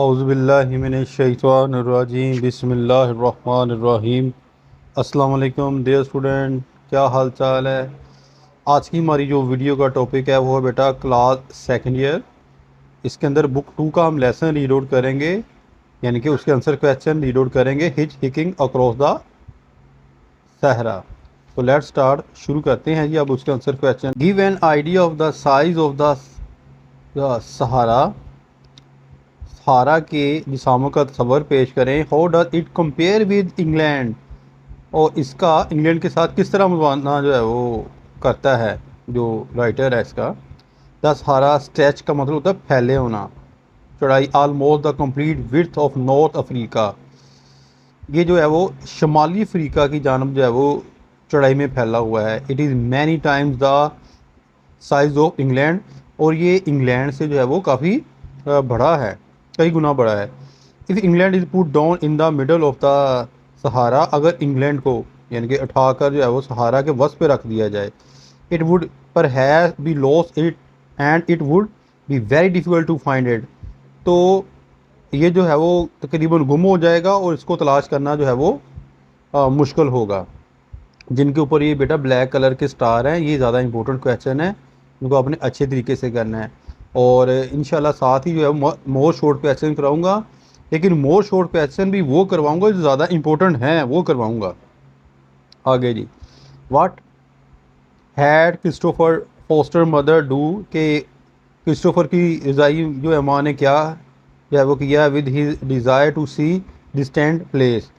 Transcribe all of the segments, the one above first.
औज़ुबिल्लाहिमिनश्शैतानिर्रजीम बिस्मिल्लाहिर्रहमानिर्रहीम। अस्सलाम वालेकुम डियर स्टूडेंट, क्या हाल चाल है। आज की हमारी जो वीडियो का टॉपिक है वो है बेटा क्लास सेकंड ईयर। इसके अंदर बुक 2 का हम लेसन रीड आउट करेंगे, यानी कि उसके आंसर क्वेश्चन रीड आउट करेंगे। हिच हिकिंग अक्रॉस द सहरा। तो लेट्स स्टार्ट, शुरू करते हैं जी। अब उसके answer question. Give an idea of the size of the Sahara. Sahara के निशानों का तस्वर पेश करें। How does it compare with England, और इसका इंग्लैंड के साथ किस तरह मुकाबला जो है वो करता है जो राइटर है इसका। द सहारा स्ट्रेच का मतलब होता है फैले होना, चौड़ाई। Almost the complete width of north Africa, ये जो है वो शुमाली अफ्रीका की जानब जो है वो चौड़ाई में फैला हुआ है। It is many times the size of England, और ये इंग्लैंड से जो है वो काफ़ी बड़ा है, कई गुना बड़ा है। If England is put down in the middle of the Sahara, अगर इंग्लैंड को यानी कि उठाकर जो है वो सहारा के वस्त पे रख दिया जाए, it would perhaps be lost it and it would be very difficult to find it. तो ये जो है वो तकरीबन गुम हो जाएगा और इसको तलाश करना जो है वो मुश्किल होगा। जिनके ऊपर ये बेटा ब्लैक कलर के स्टार हैं, ये ज़्यादा इंपॉर्टेंट क्वेश्चन है, इनको आपने अच्छे तरीके से करना है। और इंशाल्लाह साथ ही जो है मोर शॉर्ट क्वेश्चन कराऊंगा, लेकिन मोर शॉर्ट क्वेश्चन भी वो करवाऊंगा जो ज़्यादा इंपॉर्टेंट हैं, वो करवाऊंगा। आगे जी। What had Christopher Foster mother do, के क्रिस्टोफर की रज़ाई जो है माँ ने क्या जो है वो किया with his desire to see distant place,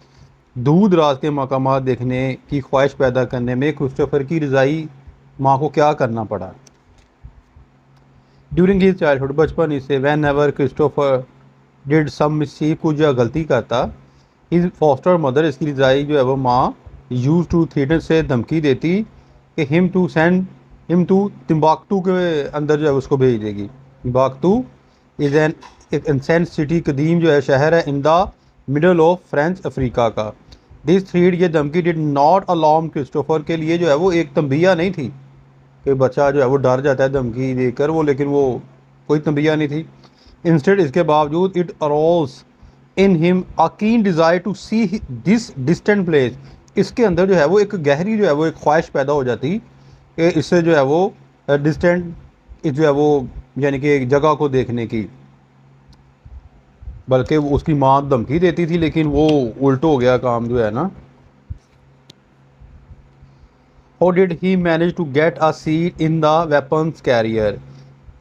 दूर दराज के मकामात देखने की ख्वाहिश पैदा करने में क्रिस्टोफर की रज़ाई माँ को क्या करना पड़ा। ड्यूरिंग हिज चाइल्डहुड, बचपन इससे, whenever Christopher did some mischief, कुछ या गलती करता, हिज फॉस्टर मदर, इसकी रज़ाई जो है वो माँ, यूज टू थ्रेटन, से धमकी देती कि him to send him to Timbuktu के अंदर जो है उसको भेज देगी। तिम्बाकतू इज़ एन एक एंसेंट सिटी, कदीम जो है शहर है, in the middle of French Africa का। दिस थ्रीड, ये धमकी, डिड नॉट अलार्म क्रिस्टोफर, के लिए जो है वो एक तंबिया नहीं थी कि बच्चा जो है वो डर जाता है धमकी देकर वो, लेकिन वो कोई तंबिया नहीं थी। इंस्टेड, इसके बावजूद, it arose in him a keen desire to see this distant place, इसके अंदर जो है वो एक गहरी जो है वो एक ख्वाहिश पैदा हो जाती कि इससे जो है वो डिस्टेंट जो है वो यानी कि एक जगह को देखने की। बल्कि उसकी माँ धमकी देती थी, लेकिन वो उल्ट हो गया काम जो है ना। How did he manage to get a seat in the weapons carrier,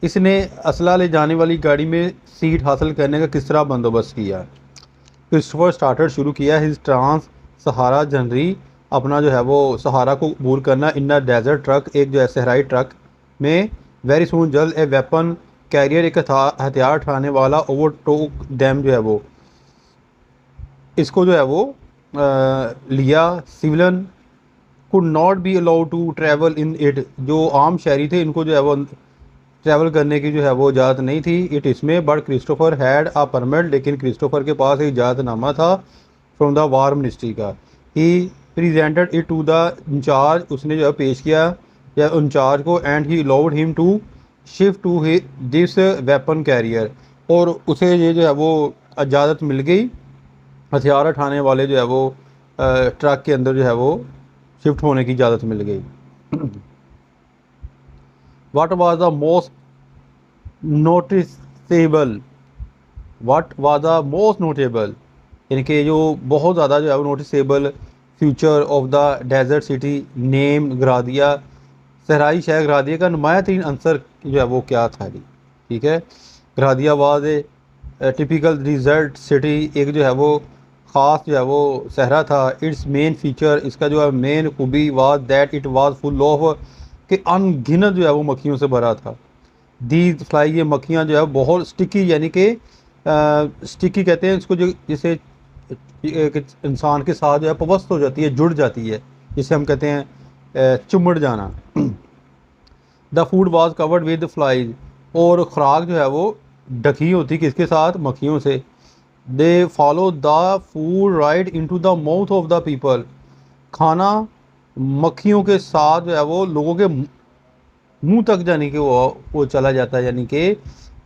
इसने असला ले जाने वाली गाड़ी में सीट हासिल करने का किस तरह बंदोबस्त किया। क्रिस्टोफर स्टार्टर, शुरू किया, हिज ट्रांस सहारा जर्नी, अपना जो है वो सहारा को अबूर करना, इन द डेजर्ट ट्रक, एक जो है सहराई ट्रक में, वेरी सून, जल्द, ए वेपन कैरियर, एक हथियार उठाने वाला, ओवर टोक डैम जो है वो इसको जो है वो लिया। Civilian could not be allowed to travel in it, जो आम शहरी थे इनको जो है वो ट्रैवल करने की जो है वो इजाज़त नहीं थी इट इसमें। But Christopher had a permit, लेकिन क्रिस्टोफर के पास एक इजाज़तनामा था फ्रॉम द वार मिनिस्ट्री का। He presented it to the incharge, उसने जो है पेश किया या इंचार्ज को, and he allowed him to shift to this weapon carrier, और उसे ये जो है वो इजाज़त मिल गई हथियार उठाने वाले जो है वो ट्रक के अंदर जो है वो शिफ्ट होने की इजाज़त मिल गई। What was the most noticeable, what was the most notable, यानी कि जो बहुत ज़्यादा जो है वो noticeable feature of the desert city named Ghardaia, सहराई शहर ग्रादिया का नुमाया तरीन अंसर जो है वो क्या था जी। ठीक है, Ghardaia was a typical desert city, एक जो है वो ख़ास जो है वो सहरा था। इट्स मेन फीचर, इसका जो है मेन खूबी, was that it was full of, कि अनगिनत जो है वो मक्खियों से भरा था। दीज फ्लाई, ये मक्खियाँ जो है बहुत स्टिकी, यानी कि स्टिकी कहते हैं इसको, जो जिसे एक इंसान के साथ जो है पवस्त हो जाती है, जुड़ जाती है, जिसे हम कहते हैं चुमड़ जाना। The food was covered with flies, और ख़ुराक जो है वो ढकी होती किसके साथ, मक्खियों से। They follow the food right into the mouth of the people, खाना मक्खियों के साथ जो है वो लोगों के मुंह तक, यानी कि वो चला जाता है, यानी कि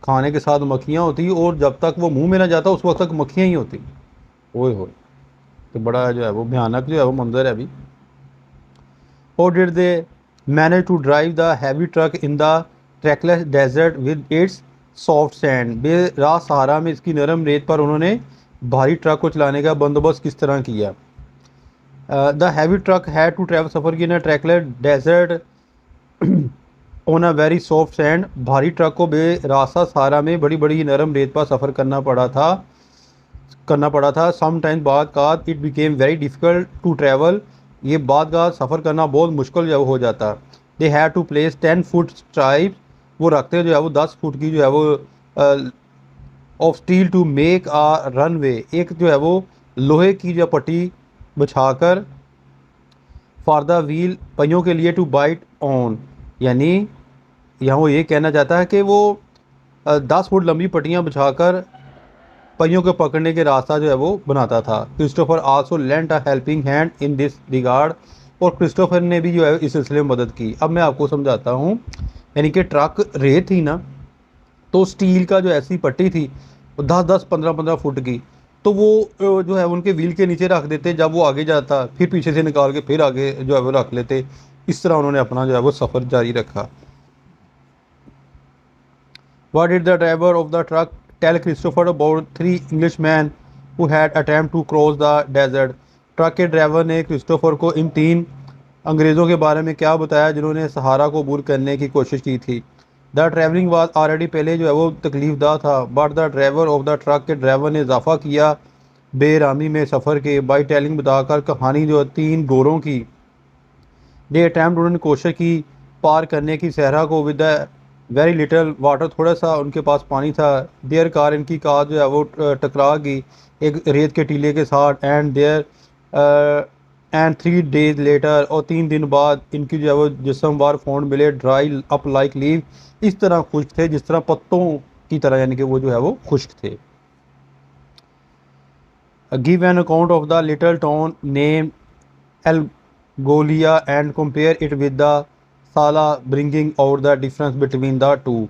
खाने के साथ मक्खियाँ होती और जब तक वो मुंह में ना जाता उस वक्त तक मक्खियाँ ही होती। ओए होए, तो बड़ा जो है वो भयानक जो है वो मंजर है अभी। How did they manage to drive the heavy truck in the trackless desert with its soft sand? बेराह सहारा में इसकी नरम रेत पर उन्होंने भारी ट्रक को चलाने का बंदोबस्त किस तरह किया? The heavy truck had to travel सफ़र की in trackless desert on a very soft sand. भारी ट्रक को बेरास्ता सहारा में बड़ी बड़ी नरम रेत पर सफ़र करना पड़ा था। सम टाइम बाद it became very difficult to travel. ये बाद का सफ़र करना बहुत मुश्किल जो हो जाता। They have to place 10 foot stripe, वो रखते जो है वो 10 फुट की जो है वो of steel to make a runway, एक जो है वो लोहे की जो पट्टी बिछाकर फॉर द व्हील, पहियों के लिए, टू बाइट ऑन, यानी यहाँ वो ये कहना चाहता है कि वो 10 फुट लंबी पट्टियाँ बिछाकर पहियों के पकड़ने के रास्ता जो है वो बनाता था। Christopher also lent a helping hand in this regard, और क्रिस्टोफर ने भी जो है इस सिलसिले में मदद की। अब मैं आपको समझाता हूँ। यानी कि ट्रक रेत थी ना, तो स्टील का जो ऐसी पट्टी थी 10-10 15-15 फुट की, तो वो जो है उनके व्हील के नीचे रख देते। जब वो आगे जाता फिर पीछे से निकाल के फिर आगे जो है वो रख लेते। इस तरह उन्होंने अपना जो है वो सफ़र जारी रखा। What did the driver of the truck tell Christopher about 3 Englishmen who had attempted to cross the desert? Truck के ड्राइवर ने क्रिस्टोफर को इन 3 अंग्रेज़ों के बारे में क्या बताया जिन्होंने सहारा को अबूर करने की कोशिश की थी? द ट्रैवलिंग वाज ऑलरेडी, पहले जो है वो तकलीफदा था। But the driver of the truck के ड्राइवर ने इजाफा किया बेरामी में सफ़र के, बाई टेलिंग, बताकर कहानी जो 3 गोरों की। दे अटैम्प्ट, उन्होंने कोशिश की पार करने की सहरा को विद वेरी लिटल वाटर, थोड़ा सा उनके पास पानी था। देयर कार, इनकी कार जो है वो टकरा गई एक रेत के टीले के साथ। एंड 3 डेज लेटर, और 3 दिन बाद इनकी जो है वो जिस्मवार फोन मिले ड्राई अप लाइक लीव, इस तरह खुश्क थे जिस तरह पत्तों की तरह, यानी कि वो जो है वो खुश्क थे। Give an account of the little town named El Golea and compare it with the Salah, bringing out the difference between the two.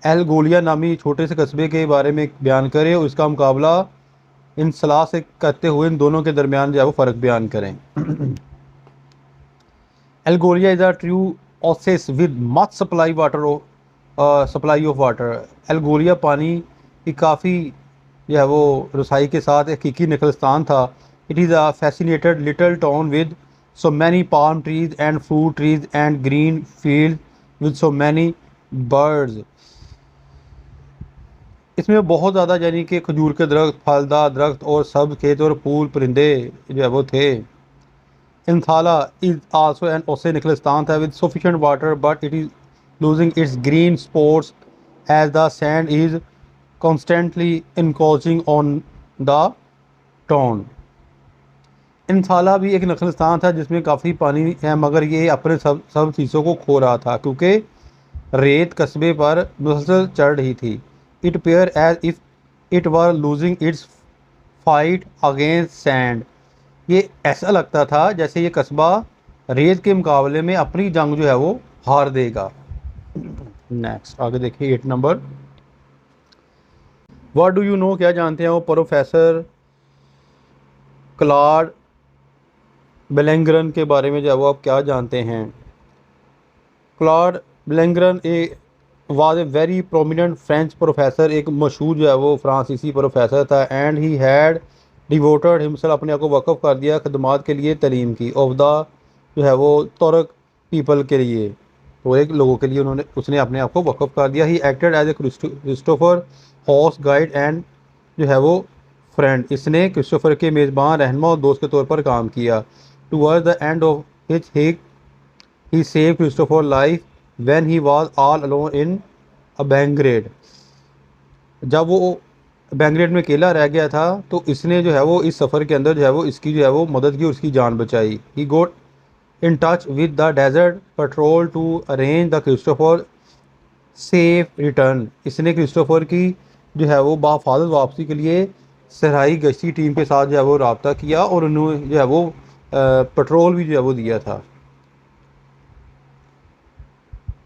El Golea नामी छोटे से कस्बे के बारे में बयान करें और इसका मुकाबला इन सलाह से करते हुए इन दोनों के दरमियान जो है वो फ़र्क बयान करें। El Golea is a true oasis with much supply of water. El Golea पानी की काफ़ी जो है वो रसाई के साथ एक हकीकी नखलस्तान था। It is a fascinated little town with so many palm trees and fruit trees and green fields with so many birds। इसमें बहुत ज़्यादा यानी कि खजूर के दरख्त, फलदार दरख्त और सब खेत और फूल परिंदे जो है वो थे। इंथाला इज़ आल्सो एन ओसे निकलस्तान था with sufficient water, but it is losing its green spots as the sand is constantly encroaching on the town. In Salah भी एक नखलस्तान था जिसमें काफ़ी पानी है, मगर ये अपने सब चीज़ों को खो रहा था क्योंकि रेत कस्बे पर मुसलसल चढ़ रही थी। It appeared as if it were losing its fight against sand, ये ऐसा लगता था जैसे ये कस्बा रेत के मुकाबले में अपनी जंग जो है वो हार देगा। नेक्स्ट आगे देखिए 8 number. What do you know, क्या जानते हैं वो प्रोफेसर क्लॉड बेलेंग्रन के बारे में जो है वो आप क्या जानते हैं? Claude Belangran was a very prominent French professor, एक मशहूर जो है वो फ्रांसीसी प्रोफेसर था। And he had devoted himself, अपने आप को वक़फ़ कर दिया खदमात के लिए, तालीम की, ऑफ द जो है वो तुर्क पीपल के लिए, तो एक लोगों के लिए उसने अपने आप को वक़फ़ कर दिया। He acted as a Christopher horse guide and जो है वो फ्रेंड, इसने क्रिस्टोफर के मेज़बान, रहनुमा और दोस्त के तौर पर काम किया। Towards the end of his he saved Christopher's life when he was all alone in a Belgrade। जब वो बेंग्रेड में अकेला रह गया था तो इसने जो है वो इस सफ़र के अंदर जो है वो इसकी जो है वो मदद की और उसकी जान बचाई। He got in touch with the desert patrol to arrange the Christopher safe return। इसने क्रिस्टोफर की जो है वो बाहिफाजत वापसी के लिए सहराई गश्ती टीम के साथ जो है वो रब्ता किया और उन्होंने जो है वो पेट्रोल भी जो है वो दिया था।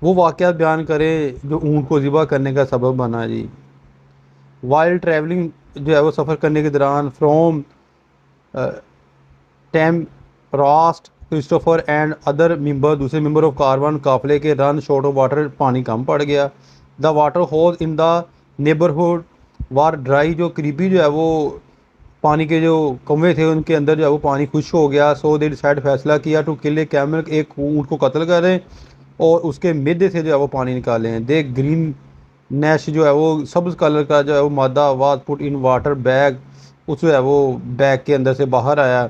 वो वाक़या बयान करें जो ऊँट को ज़िबा करने का सबब बना जी। वाइल ट्रैवलिंग जो है वो सफ़र करने के दौरान from time Rust Christopher and other member दूसरे मेंबर ऑफ कारवान काफिले के रन शॉर्ट ऑफ वाटर, पानी कम पड़ गया। The water hole in the neighbourhood was dry, जो करीबी जो है वो पानी के जो कौवे थे उनके अंदर जो है वो पानी खुश हो गया। सो दे डिसाइड फैसला किया टू किल ए कैमल, एक ऊँट को कत्ल करें और उसके मिद्दे से जो है वो पानी निकालें। दे ग्रीन नैश जो है वो सब्ज़ कलर का जो है वो मादा was put in water bag, उस जो है वो बैग के अंदर से बाहर आया।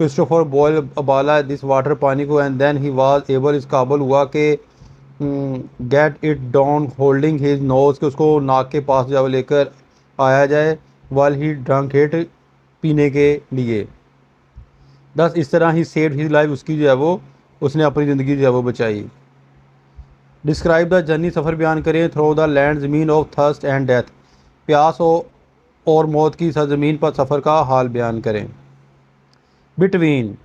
क्रिस्टोफर बॉयल अबाला दिस वाटर, पानी को, and then he was able, इस काबल हुआ कि get it down holding his nose, के उसको नाक के पास जो है वो लेकर आया जाए। वाल ही ड्रंक इट, पीने के लिए। बस इस तरह ही सेव्ड हिज लाइफ, उसकी जो है वो उसने अपनी ज़िंदगी जो है वो बचाई। डिस्क्राइब द जर्नी, सफ़र बयान करें। थ्रो द लैंड, ज़मीन ऑफ थर्स्ट एंड डेथ, प्यास और मौत की सरजमीन पर सफ़र का हाल बयान करें। बिटवीन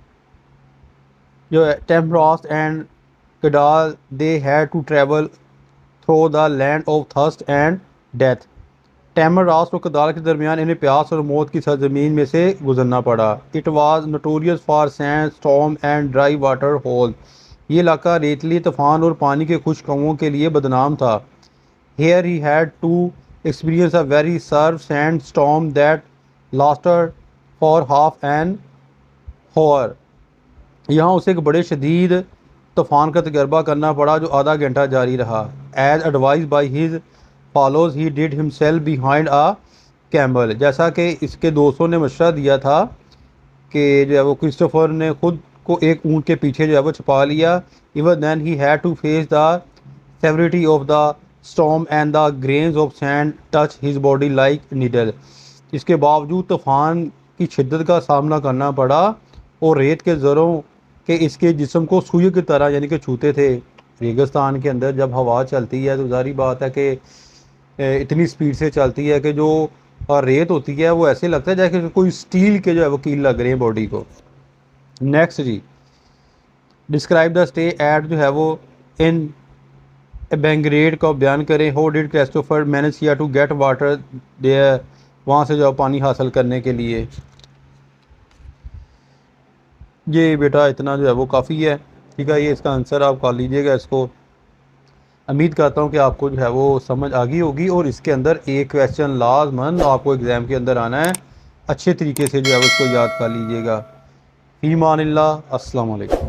जो है Tamanrasset and Kadal, they had to travel through the land of thirst and death. Tamanrasset और कदाल के दरमियान इन्हें प्यास और मौत की सरजमीन में से गुजरना पड़ा। It was notorious for sandstorm and dry water hole, ये इलाका रेतली तूफान और पानी के खुश कुओं के लिए बदनाम था। Here he had to experience a very severe sandstorm that lasted for half an hour, यहाँ उसे एक बड़े शदीद तूफ़ान का तजर्बा करना पड़ा जो आधा घंटा जारी रहा। As advised by his fellows he hid himself behind a camel, जैसा कि इसके दोस्तों ने मशवरा दिया था कि जो है वो क्रिस्टोफर ने खुद को एक ऊँट के पीछे जो है वो छुपा लिया। Even then he had to face the severity of the storm and the grains of sand touch his body like needle, इसके बावजूद तूफ़ान की शिद्दत का सामना करना पड़ा और रेत के ज़रों के इसके जिस्म को सुई की तरह यानी कि छूते थे। रेगिस्तान के अंदर जब हवा चलती है तो ज़ाहिर बात है कि इतनी स्पीड से चलती है कि जो रेत होती है वो ऐसे लगता है जैसे कोई स्टील के जो है वो कील लग रहे हैं बॉडी को। नेक्स्ट जी, डिस्क्राइब द स्टे एट जो है वो इन बेंगरेड का बयान करें। हाउ डिड क्रिस्टोफर मैनेज किया टू गेट वाटर देयर, वहाँ से जो पानी हासिल करने के लिए। ये बेटा इतना जो है वो काफ़ी है, ठीक है। ये इसका आंसर आप कर लीजिएगा इसको। उम्मीद करता हूँ कि आपको जो है वो समझ आ गई होगी और इसके अंदर एक क्वेश्चन लाजमन आपको एग्ज़ाम के अंदर आना है, अच्छे तरीके से जो है वो उसको याद कर लीजिएगा। ईमान अल्लाह, अस्सलाम वालेकुम।